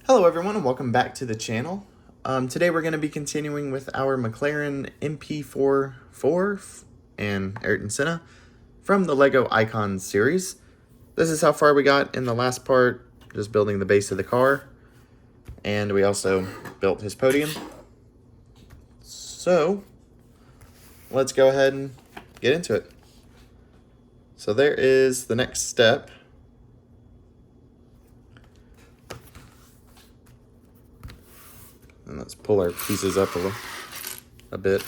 Hello everyone and welcome back to the channel. Today we're going to be continuing with our McLaren MP4 and Ayrton Senna from the Lego Icons series. This is how far we got in the last part, just building the base of the car. And we also built his podium. So let's go ahead and get into it. So there is the next step. And let's pull our pieces up a bit.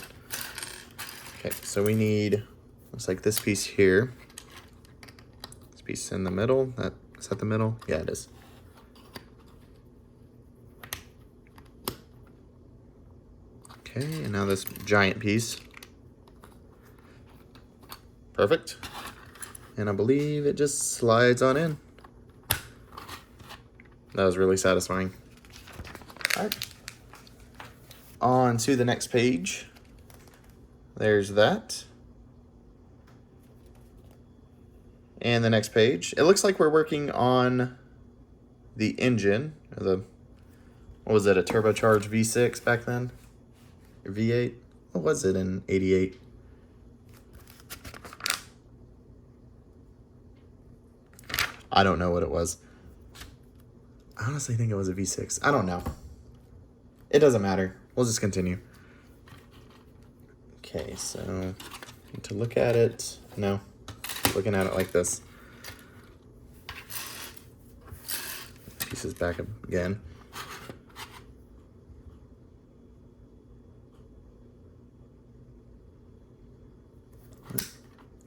Okay, so we need, looks like this piece here. This piece in the middle. Is that the middle? Yeah, it is. Okay, and now this giant piece. Perfect. And I believe it just slides on in. That was really satisfying. All right. On to the next page. There's that. And the next page. It looks like we're working on the engine. What was it, a turbocharged V6 back then? Or V8? What was it in 88? I don't know what it was. I honestly think it was a V6. I don't know. It doesn't matter. We'll just continue. Okay, so to look at it, no, looking at it like this. Pieces back up again.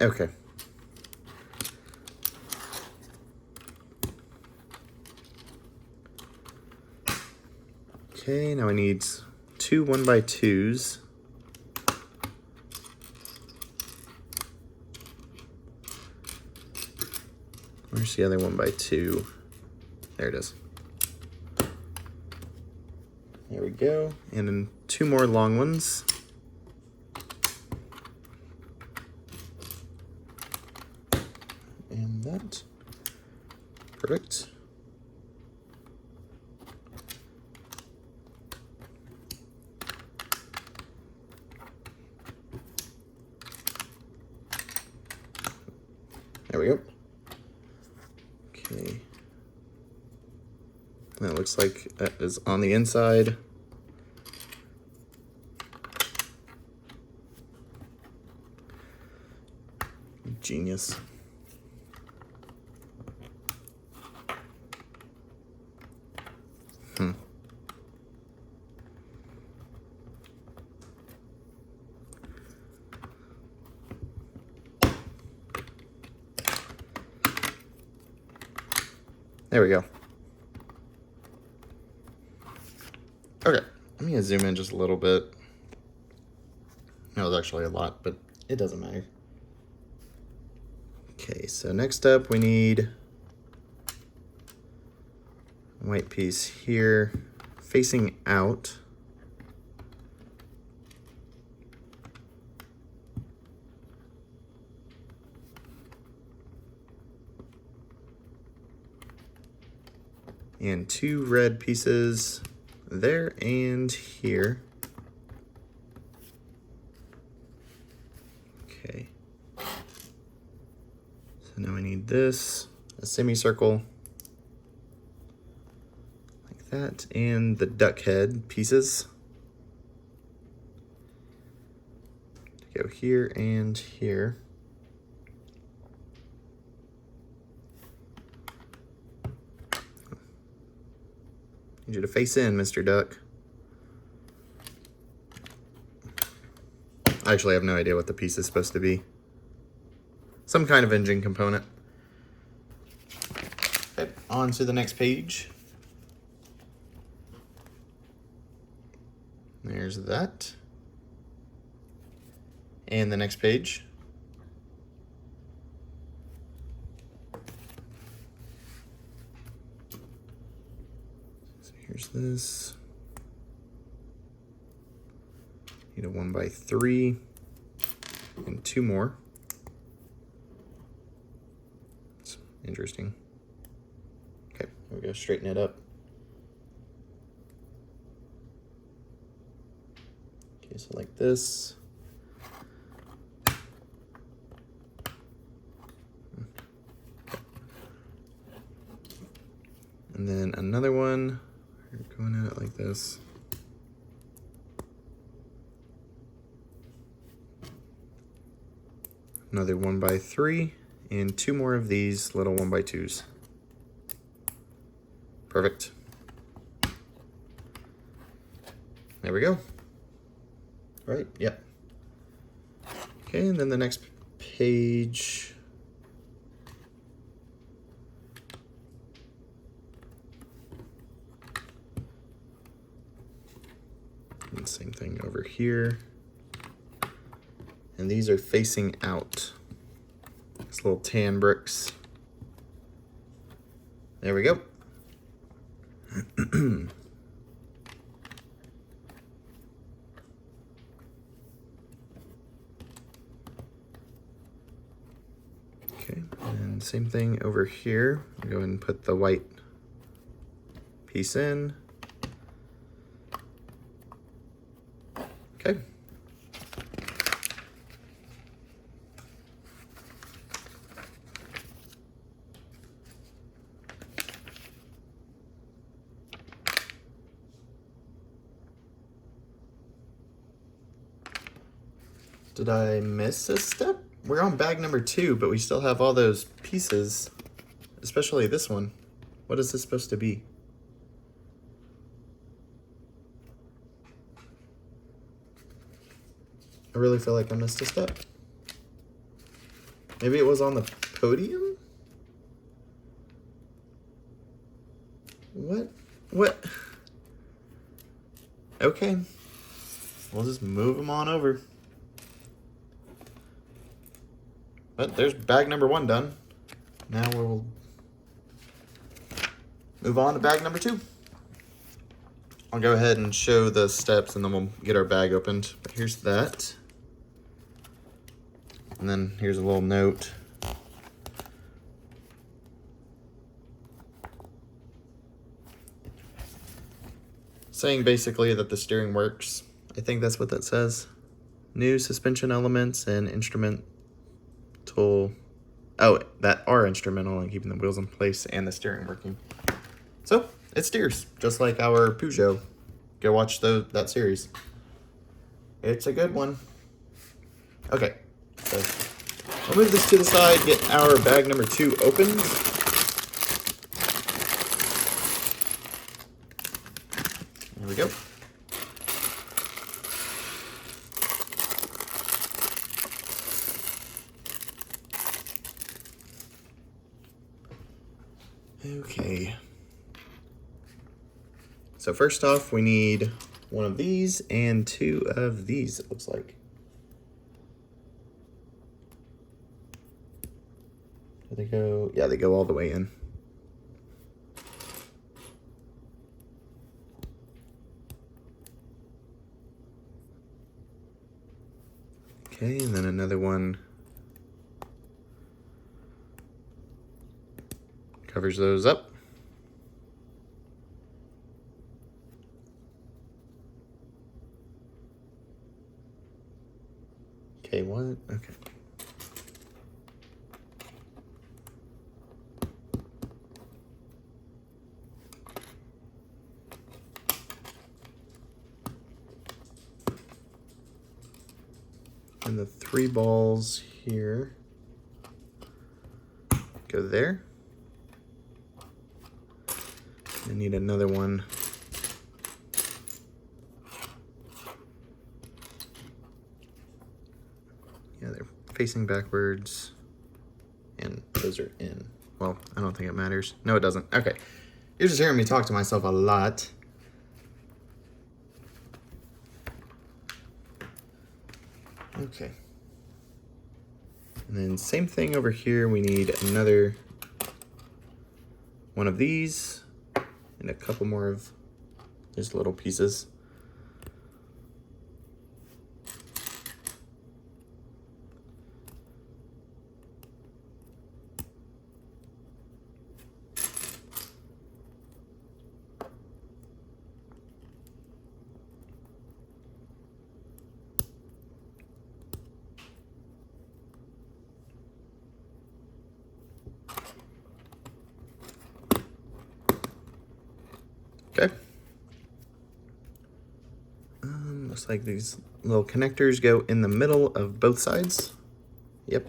Okay. Okay, now I need two 1x2s. Where's the other 1x2? There it is. There we go. And then two more long ones. And that. Perfect. There we go. Okay. That looks like that is on the inside. Genius. There we go. Okay, let me zoom in just a little bit. No, it's actually a lot, but it doesn't matter. Okay, so next up we need a white piece here facing out. And two red pieces there and here. Okay. So now I need this, a semicircle like that, and the duck head pieces to go here and here. Need you to face in, Mr. Duck. I actually have no idea what the piece is supposed to be. Some kind of engine component. Okay, on to the next page. There's that. And the next page. Here's this. Need a 1x3 and two more. It's interesting. Okay, there we go, straighten it up. Place it like this. And then another one, we're going at it like this. Another 1x3, and 2 more of these little 1x2s. Perfect. There we go. Right, yep. Okay, and then the next page. And same thing over here. And these are facing out. These little tan bricks. There we go. Okay, and same thing over here. I'll go ahead and put the white piece in. Okay. Did I miss a step? We're on bag number 2, but we still have all those pieces, especially this one. What is this supposed to be? I really feel like I missed a step. Maybe it was on the podium? What? What? Okay. We'll just move them on over. But there's bag number 1 done. Now we'll move on to bag number 2. I'll go ahead and show the steps and then we'll get our bag opened. But here's that. And then here's a little note. Saying basically that the steering works. I think that's what that says. New suspension elements and instrumental. Oh, that are instrumental in keeping the wheels in place and the steering working. So it steers just like our Peugeot. Go watch that series. It's a good one. Okay, so I'll move this to the side, get our bag number 2 opened. There we go. Okay. So first off, we need 1 of these and 2 of these, it looks like. Do they go? Yeah, they go all the way in. Okay, and then another one covers those up. Okay, what? Okay. And the 3 balls here go there. I need another one. Yeah, they're facing backwards, and those are in. Well, I don't think it matters. No, it doesn't. Okay, you're just hearing me talk to myself a lot. Okay. And then same thing over here. We need another 1 of these and a couple more of these little pieces. Looks like these little connectors go in the middle of both sides. Yep.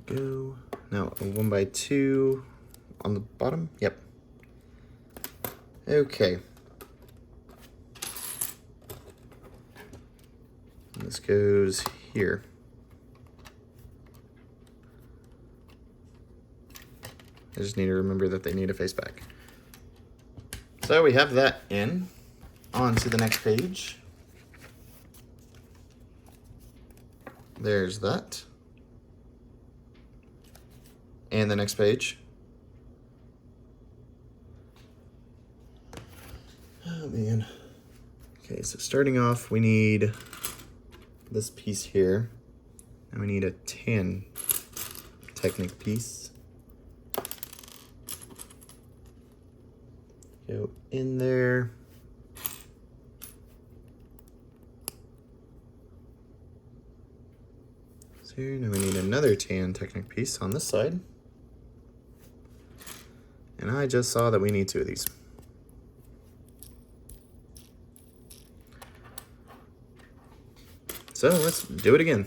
Go. Now a 1x2 on the bottom. Yep. Okay. This goes here. I just need to remember that they need a face back. So we have that in. On to the next page. There's that. And the next page. Oh man. Okay, so starting off, we need this piece here. And we need a tan Technic piece. Go in there. So now we need another tan Technic piece on this side. And I just saw that we need 2 of these. So let's do it again.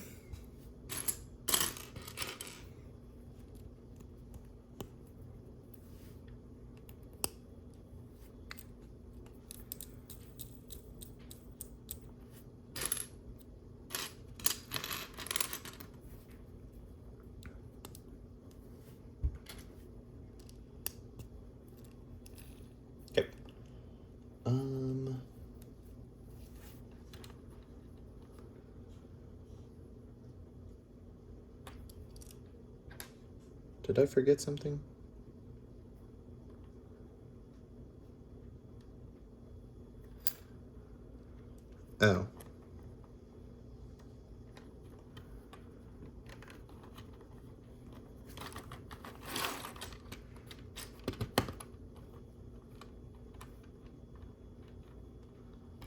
Okay. Did I forget something? Oh.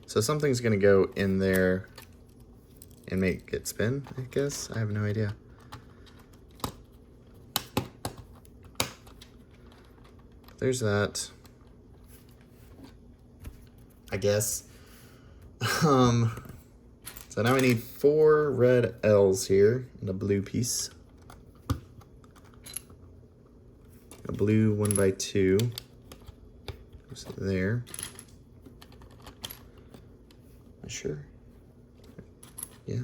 So something's gonna go in there and make it spin, I guess. I have no idea. There's that. I guess. So now we need 4 red L's here and a blue piece. A blue 1x2. Goes there. Am I sure? Yeah.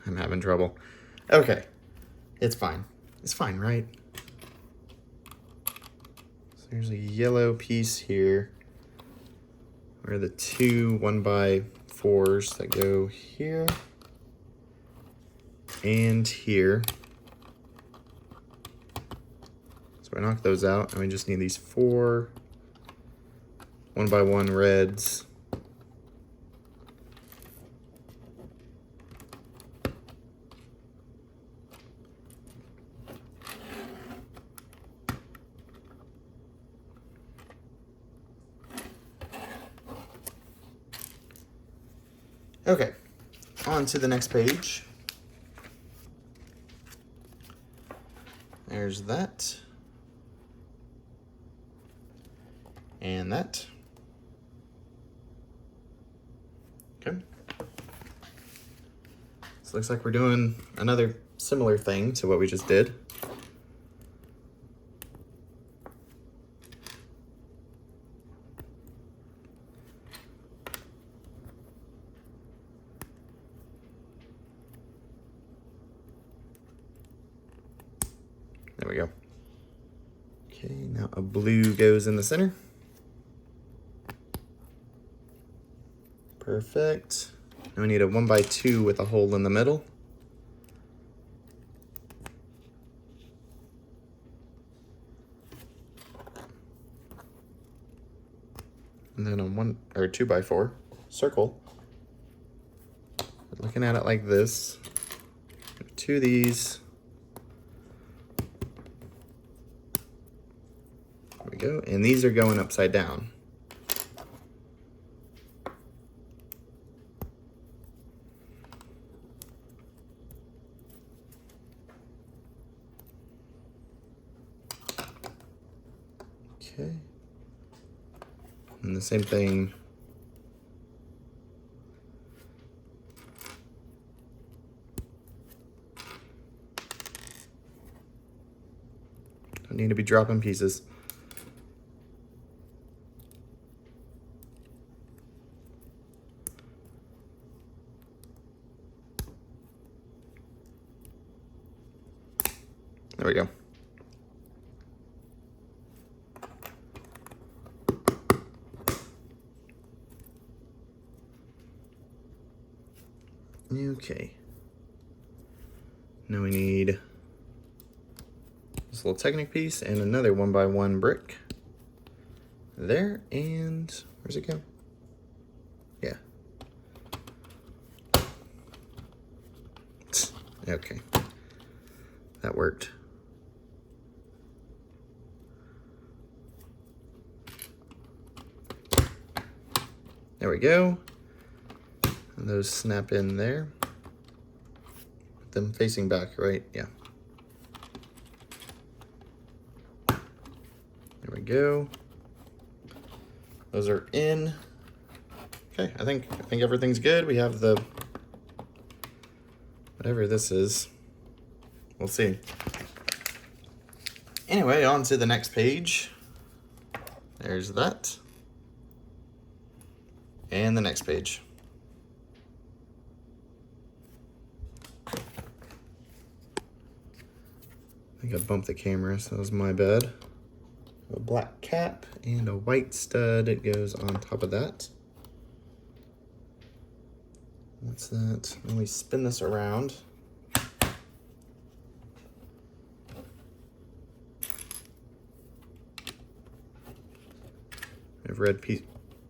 I'm having trouble. Okay. It's fine. It's fine, right? So there's a yellow piece here. Where the 2 1x4s that go here and here. So I knock those out, and we just need these 4 1x1 reds. Okay, on to the next page. There's that. And that. Okay. So looks like we're doing another similar thing to what we just did. There we go. Okay, now a blue goes in the center. Perfect. Now we need a 1x2 with a hole in the middle. And then a 2x4 circle. Looking at it like this. two of these. There we go. And these are going upside down. Okay. And the same thing. Don't need to be dropping pieces. There we go. Okay. Now we need this little Technic piece and another 1x1 brick. There, and where's it go? Yeah. Okay. That worked. There we go. And those snap in there. With them facing back, right? Yeah. There we go. Those are in. Okay, I think everything's good. We have the whatever this is. We'll see. Anyway, on to the next page. There's that. And the next page. I think I bumped the camera, so that was my bad. A black cap and a white stud. It goes on top of that. That's that. Then we spin this around. We have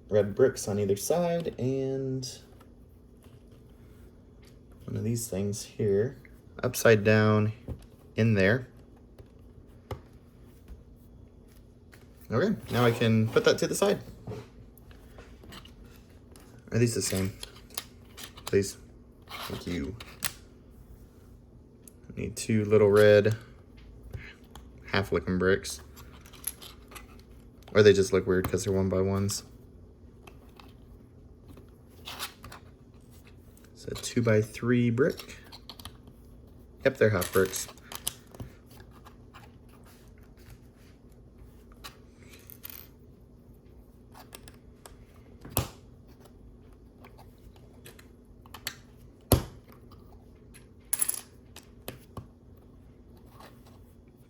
red bricks on either side, and one of these things here, upside down in there. Okay, now I can put that to the side. Are these the same? Please. Thank you. I need two little red half-looking bricks. Or they just look weird because they're 1x1s. It's a 2x3 brick. Yep, they're half bricks.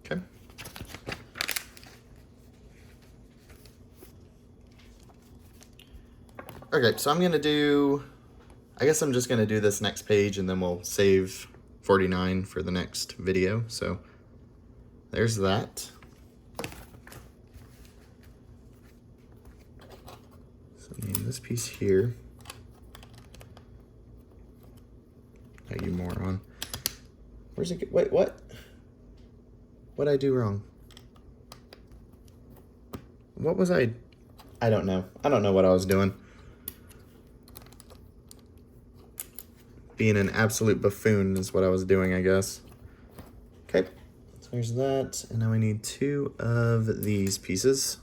Okay. Okay, so I'm gonna do, I guess I'm just gonna do this next page and then we'll save 49 for the next video. So there's that. So I need this piece here. Oh, you moron. Where's it? Wait, what? What'd I do wrong? What was I don't know. I don't know what I was doing. Being an absolute buffoon is what I was doing, I guess. Okay, so there's that. And now we need two of these pieces.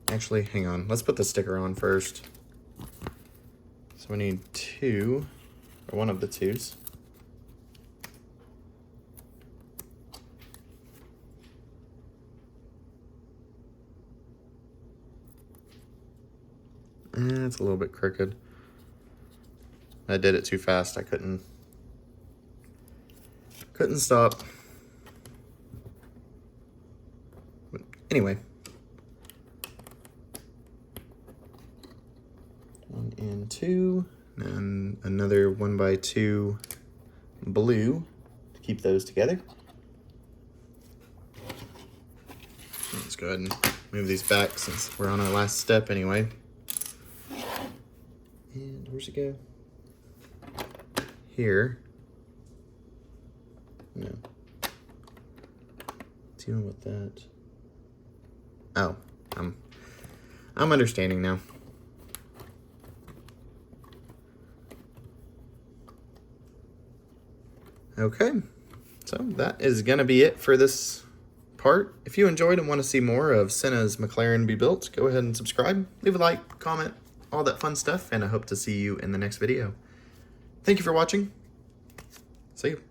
Actually, hang on. Let's put the sticker on first. So we need two, or one of the twos. It's a little bit crooked. I did it too fast. I couldn't stop. But anyway. 1 and 2, and another 1x2 blue to keep those together. Let's go ahead and move these back since we're on our last step anyway. And where's it go? here. No. Dealing with that. Oh, I'm understanding now. Okay, so that is gonna be it for this part. If you enjoyed and want to see more of Senna's McLaren be built, go ahead and subscribe, leave a like, comment, all that fun stuff, and I hope to see you in the next video. Thank you for watching. See you.